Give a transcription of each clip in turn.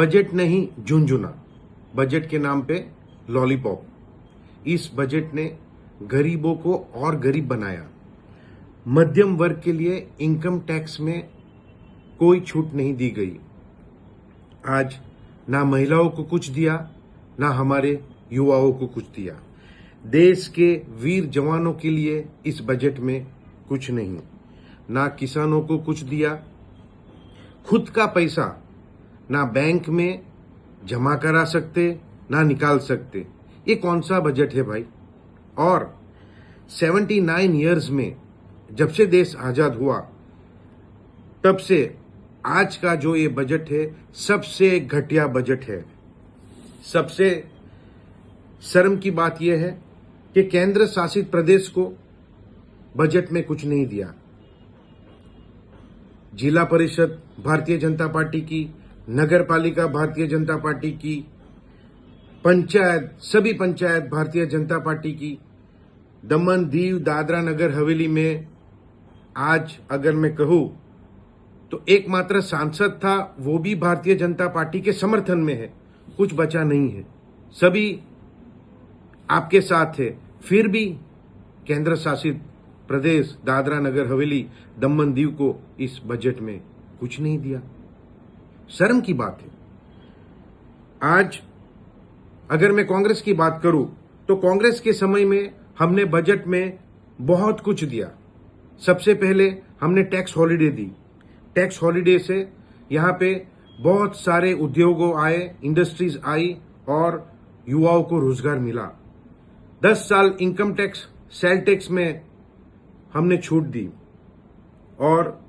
Budget नहीं झुंझुना, budget के नाम पे लॉलीपॉप। इस बजट ने गरीबों को और गरीब बनाया। मध्यम वर्ग के लिए इनकम टैक्स में कोई छूट नहीं दी गई। आज ना महिलाओं को कुछ दिया, ना हमारे युवाओं को कुछ दिया। देश के वीर जवानों के लिए इस बजट में कुछ नहीं, ना किसानों को कुछ दिया। खुद का पैसा ना बैंक में जमा करा सकते, ना निकाल सकते। ये कौन सा बजट है भाई? और 79 इयर्स में जब से देश आजाद हुआ तब से आज का जो ये बजट है सबसे घटिया बजट है। सबसे शर्म की बात यह है कि केंद्र शासित प्रदेश को बजट में कुछ नहीं दिया। जिला परिषद भारतीय जनता पार्टी की, नगर पालिका भारतीय जनता पार्टी की, पंचायत सभी पंचायत भारतीय जनता पार्टी की। दमन दीव दादरा नगर हवेली में आज अगर मैं कहूं तो एकमात्र सांसद था, वो भी भारतीय जनता पार्टी के समर्थन में है। कुछ बचा नहीं है, सभी आपके साथ है। फिर भी केंद्र शासित प्रदेश दादरा नगर हवेली दमन दीव को इस बजट में कुछ नहीं दिया। शर्म की बात है। आज अगर मैं कांग्रेस की बात करूं तो कांग्रेस के समय में हमने बजट में बहुत कुछ दिया। सबसे पहले हमने टैक्स हॉलिडे दी। टैक्स हॉलिडे से यहां पे बहुत सारे उद्योगों आए, इंडस्ट्रीज आई और युवाओं को रोजगार मिला। 10 साल इनकम टैक्स, सेल टैक्स में हमने छूट दी। और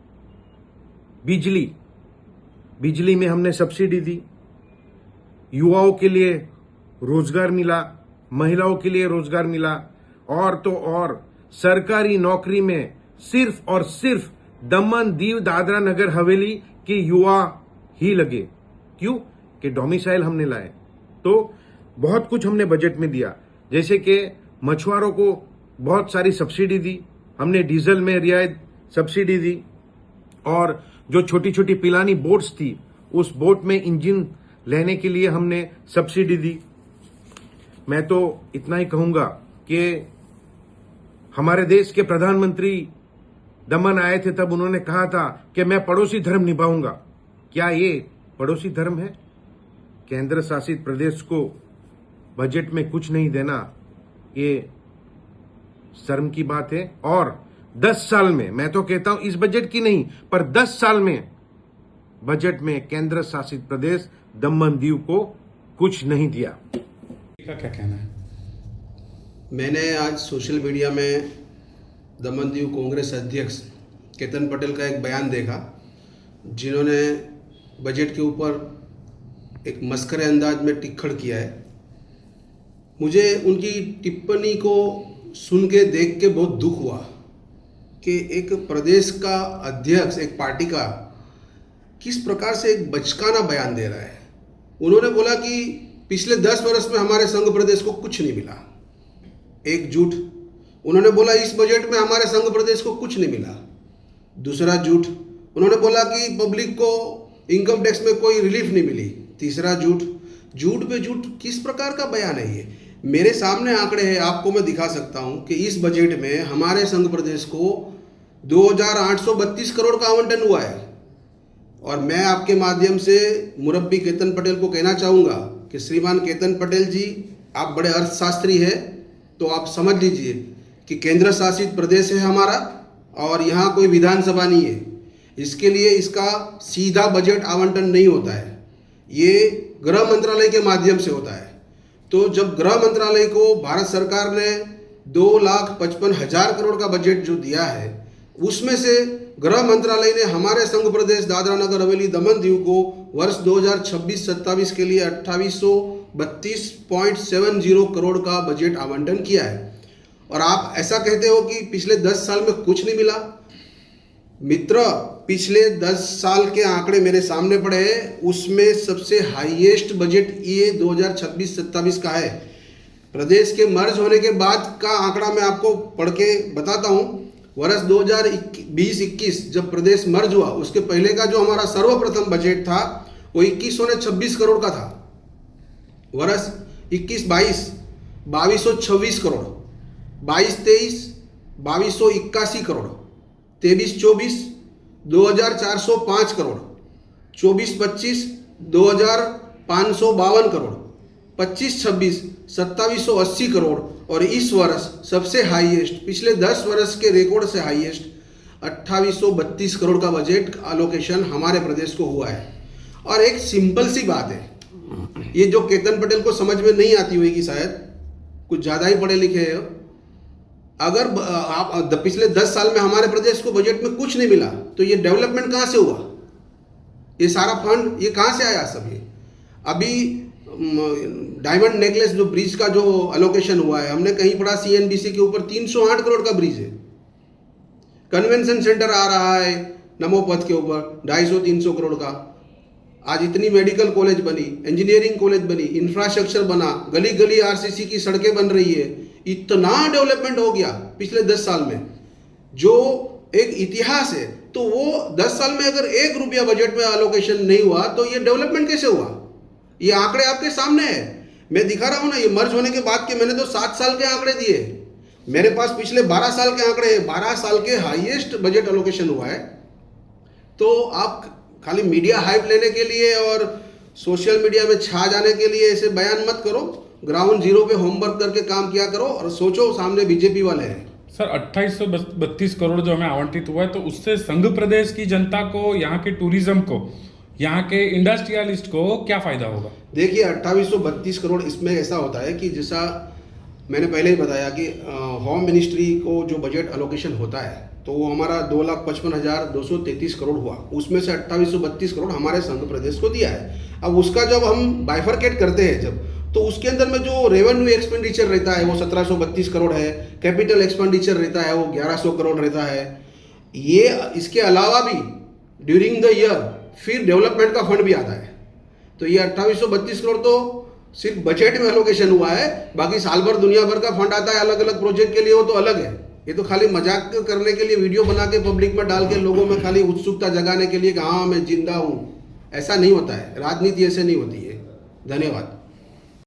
बिजली में हमने सब्सिडी दी। युवाओं के लिए रोजगार मिला, महिलाओं के लिए रोजगार मिला। और तो और सरकारी नौकरी में सिर्फ और सिर्फ दमन दीव दादरा नगर हवेली के युवा ही लगे। क्यों? कि डोमिसाइल हमने लाए। तो बहुत कुछ हमने बजट में दिया, जैसे कि मछुआरों को बहुत सारी सब्सिडी दी। हमने डीजल में रियायत सब्सिडी दी। और जो छोटी छोटी पिलानी बोट्स थी, उस बोट में इंजन लेने के लिए हमने सब्सिडी दी। मैं तो इतना ही कहूंगा कि हमारे देश के प्रधानमंत्री दमन आए थे, तब उन्होंने कहा था कि मैं पड़ोसी धर्म निभाऊंगा। क्या ये पड़ोसी धर्म है? केंद्र शासित प्रदेश को बजट में कुछ नहीं देना, ये शर्म की बात है। और 10 साल में, मैं तो कहता हूं इस बजट की नहीं, पर 10 साल में बजट में केंद्र शासित प्रदेश दमन दीव को कुछ नहीं दिया। का क्या कहना है? मैंने आज सोशल मीडिया में दमन दीव कांग्रेस अध्यक्ष केतन पटेल का एक बयान देखा, जिन्होंने बजट के ऊपर एक मस्खरे अंदाज में टिक्कड़ किया है। मुझे उनकी टिप्पणी को सुन के देख के बहुत दुख हुआ कि एक प्रदेश का अध्यक्ष, एक पार्टी का, किस प्रकार से एक बचकाना बयान दे रहा है। उन्होंने बोला कि पिछले 10 वर्ष में हमारे संघ प्रदेश को कुछ नहीं मिला। एक झूठ। उन्होंने बोला इस बजट में हमारे संघ प्रदेश को कुछ नहीं मिला। दूसरा झूठ। उन्होंने बोला कि पब्लिक को इनकम टैक्स में कोई रिलीफ नहीं मिली। तीसरा झूठ। झूठ पे झूठ। किस प्रकार का बयान है ये? मेरे सामने आंकड़े हैं, आपको मैं दिखा सकता हूं कि इस बजट में हमारे संघ प्रदेश को 2832 करोड़ का आवंटन हुआ है। और मैं आपके माध्यम से मुरब्बी केतन पटेल को कहना चाहूँगा कि श्रीमान केतन पटेल जी, आप बड़े अर्थशास्त्री हैं, तो आप समझ लीजिए कि केंद्र शासित प्रदेश है हमारा और यहाँ कोई विधानसभा नहीं है। इसके लिए इसका सीधा बजट आवंटन नहीं होता है, ये गृह मंत्रालय के माध्यम से होता है। तो जब गृह मंत्रालय को भारत सरकार ने 2,55,000 करोड़ का बजट जो दिया है, उसमें से गृह मंत्रालय ने हमारे संघ प्रदेश दादरा नगर हवेली दमन दीव को वर्ष 2026-27 के लिए 2832.70 करोड़ का बजट आवंटन किया है। और आप ऐसा कहते हो कि पिछले 10 साल में कुछ नहीं मिला। मित्र, पिछले 10 साल के आंकड़े मेरे सामने पड़े हैं, उसमें सबसे हाईएस्ट बजट ये 2026-27 का है। प्रदेश के मर्ज होने के बाद का आंकड़ा मैं आपको पढ़ के बताता हूँ। वर्ष 2020-21 जब प्रदेश मर्ज हुआ, उसके पहले का जो हमारा सर्वप्रथम बजट था वो 2126 करोड़ का था। वर्ष 21-22 2226 करोड़, 22-23 2281 करोड़, 23-24 2405 करोड़, 24-25 2552 करोड़, 25-26 2780 करोड़ और इस वर्ष सबसे हाईएस्ट पिछले 10 वर्ष के रिकॉर्ड से हाईएस्ट 2832 करोड़ का बजट एलोकेशन हमारे प्रदेश को हुआ है। और एक सिंपल सी बात है, ये जो केतन पटेल को समझ में नहीं आती होगी, शायद कुछ ज़्यादा ही पढ़े लिखे हैं। अगर आप पिछले 10 साल में हमारे प्रदेश को बजट में कुछ नहीं मिला तो ये डेवलपमेंट कहाँ से हुआ? ये सारा फंड ये कहाँ से आया? सब ये अभी डायमंड नेकलेस जो ब्रिज का जो एलोकेशन हुआ है, हमने कहीं पढ़ा CNBC के ऊपर 308 करोड़ का ब्रिज है। कन्वेंशन सेंटर आ रहा है नमोपथ के ऊपर 250-300 करोड़ का। आज इतनी मेडिकल कॉलेज बनी, इंजीनियरिंग कॉलेज बनी, इंफ्रास्ट्रक्चर बना, गली गली RCC की सड़कें बन रही है। इतना डेवलपमेंट हो गया पिछले 10 साल में, जो एक इतिहास है। तो वो 10 साल में अगर 1 रुपया बजट में एलोकेशन नहीं हुआ तो ये डेवलपमेंट कैसे हुआ? ये आंकड़े आपके सामने है, मैं दिखा रहा हूं ना। ये मर्ज होने के बाद के मैंने तो 7 साल के आंकड़े दिए, मेरे पास पिछले 12 साल के आंकड़े हैं। 12 साल के हाईएस्ट बजट एलोकेशन हुआ है। तो आप खाली मीडिया हाइप लेने के लिए और सोशल मीडिया में छा जाने के लिए ऐसे बयान मत करो। ग्राउंड जीरो पे होमवर्क करके काम किया करो और सोचो सामने बीजेपी वाले हैं। सर 2832 करोड़ जो हमें आवंटित हुआ है, तो उससे संघ प्रदेश की जनता को, यहाँ के टूरिज्म को, यहाँ के इंडस्ट्रियलिस्ट को क्या फायदा होगा? देखिए 2832 करोड़ इसमें ऐसा होता है कि जैसा मैंने पहले ही बताया कि होम मिनिस्ट्री को जो बजट एलोकेशन होता है तो वो हमारा 2,55,233 करोड़ हुआ। उसमें से 2832 करोड़ हमारे संघ प्रदेश को दिया है। अब उसका जब हम बाइफरकेट करते हैं जब, तो उसके अंदर में जो रेवेन्यू एक्सपेंडिचर रहता है वो 1732 करोड़ है, कैपिटल एक्सपेंडिचर रहता है वो 1100 करोड़ रहता है। ये इसके अलावा भी ड्यूरिंग द ईयर फिर डेवलपमेंट का फंड भी आता है। तो ये 2832 करोड़ तो सिर्फ बजट में एलोकेशन हुआ है, बाकी साल भर दुनिया भर का फंड आता है अलग अलग प्रोजेक्ट के लिए, वो तो अलग है। ये तो खाली मजाक करने के लिए वीडियो बना के पब्लिक में डाल के लोगों में खाली उत्सुकता जगाने के लिए कि हाँ मैं जिंदा हूँ, ऐसा नहीं होता है। राजनीति ऐसे नहीं होती है। धन्यवाद।